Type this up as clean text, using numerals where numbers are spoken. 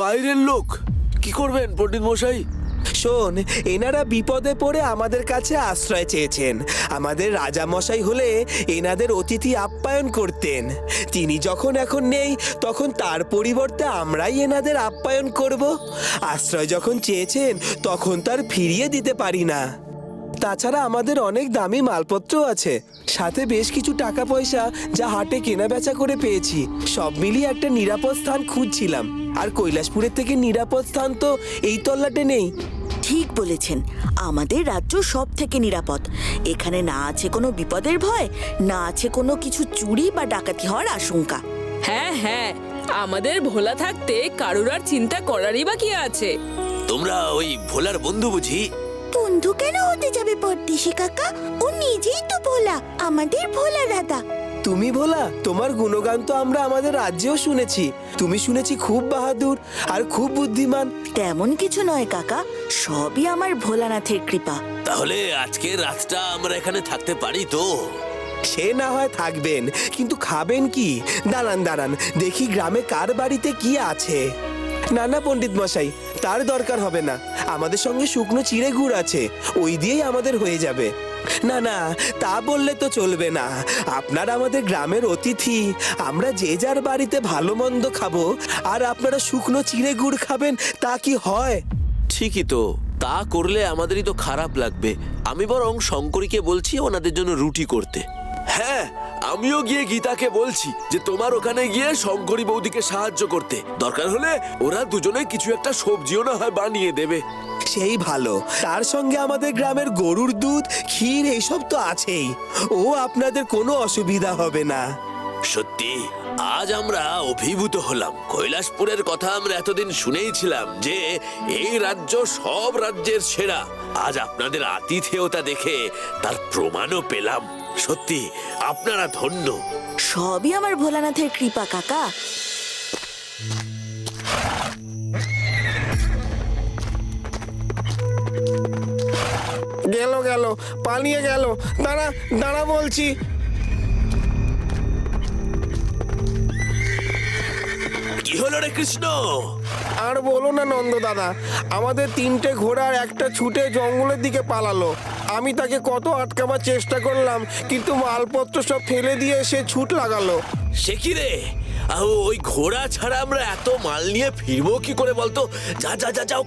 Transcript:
বাইরের লোক কি করবেন পণ্ডিত মশাই? শোন, এনারা বিপদে পড়ে আমাদের কাছে আশ্রয় চেয়েছেন। আমাদের রাজা মশাই হলে এনাদের অতিথি আপ্যায়ন করতেন। তিনি যখন এখন নেই, তখন তার পরিবর্তে আমরাই এনাদের আপ্যায়ন করব। আশ্রয় যখন চেয়েছেন, তখন তার ফিরিয়ে দিতে পারি না। তাছাড়া আমাদের অনেক দামি মালপত্র আছে, সাথে বেশ কিছু টাকা পয়সা যা হাটে কেনা বেচা করে পেয়েছি। সব মিলিয়ে একটা নিরাপদ স্থান খুঁজছিলাম, আর কৈলাসপুরের থেকে নিরাপদ স্থান তো এই তল্লাটে নেই। ঠিক বলেছেন, আমাদের রাজ্য সব থেকে নিরাপদ। এখানে না আছে কোনো বিপদের ভয়, না আছে কোনো কিছু চুরি বা ডাকাতি হওয়ার আশঙ্কা। হ্যাঁ হ্যাঁ, আমাদের ভোলা থাকতে কারুর আর চিন্তা করারই বা কি আছে? তোমরা ওই ভোলার বন্ধু বুঝি? বন্ধু কেন হতে যাবে পরদেশি কাকা? ও নিজেই তো ভোলা, আমাদের ভোলা দাদা। তুমি ভোলা? তোমার গুণগান তো আমরা আমাদের রাজ্যেও শুনেছি। তুমি শুনেছি খুব বাহাদুর আর খুব বুদ্ধিমান। তেমন কিছু নয় কাকা, সবই আমার ভোলানাথের কৃপা। তাহলে আজকে রাতটা আমরা এখানে থাকতে পারি তো? সে না হয় থাকবেন, কিন্তু খাবেন কি? দাঁড়ান দাঁড়ান, দেখি গ্রামে কার বাড়িতে কি আছে। না না পণ্ডিত মশাই, তার দরকার হবে না। আমাদের সঙ্গে শুকনো চিড়ে গুড় আছে, ওই দিয়েই আমাদের হয়ে যাবে। না না, তা বললে তো চলবে না। আপনারা আমাদের গ্রামের অতিথি, আমরা যে যার বাড়িতে ভালো মন্দ খাবো, আর আপনারা শুকনো চিড়ে গুড় খাবেন, তা কি হয়? ঠিকই তো, তা করলে আমাদেরই তো খারাপ লাগবে। আমি বরং শঙ্করীকে বলছি ওনাদের জন্য রুটি করতে। হ্যাঁ, আমিও গিয়ে গীতাকে বলছি যে তোমার ওখানে গিয়ে শঙ্করী বৌদিকে সাহায্য করতে। দরকার হলে ওরা দুজনে কিছু একটা সবজিও না হয় বানিয়ে দেবে। সেই ভালো। তার সঙ্গে আমাদের গ্রামের গরুর দুধ, ক্ষীর এইসব তো আছেই। ও আপনাদের কোনো অসুবিধা হবে না। সত্যি আজ আমরা অভিভূত হলাম। কৈলাসপুরের কথা আমরা এতদিন শুনেইছিলাম যে এই রাজ্য সব রাজ্যের সেরা। আজ আপনাদের আতিথেয়তা দেখে তার প্রমাণও পেলাম। সত্যি আপনারা ধন্য। সবই আমার ভোলানাথের কৃপা কাকা। গেল গেল, পালিয়ে গেল। দাঁড়া দাঁড়া বলছি। কি হলো রে কৃষ্ণ? আর বলো না নন্দ দাদা, আমাদের 3টে ঘোড়ার একটা ছুটে জঙ্গলের দিকে পালালো। আমি তাকে কত আটকাবার চেষ্টা করলাম, কিন্তু মালপত্র সব ফেলে দিয়ে সে ছুট লাগালো। সে কি রে? ওই ঘোড়া ছাড়া আমরা এত মাল নিয়ে ফিরবো কি করে বলতো? যা যা যা যাও,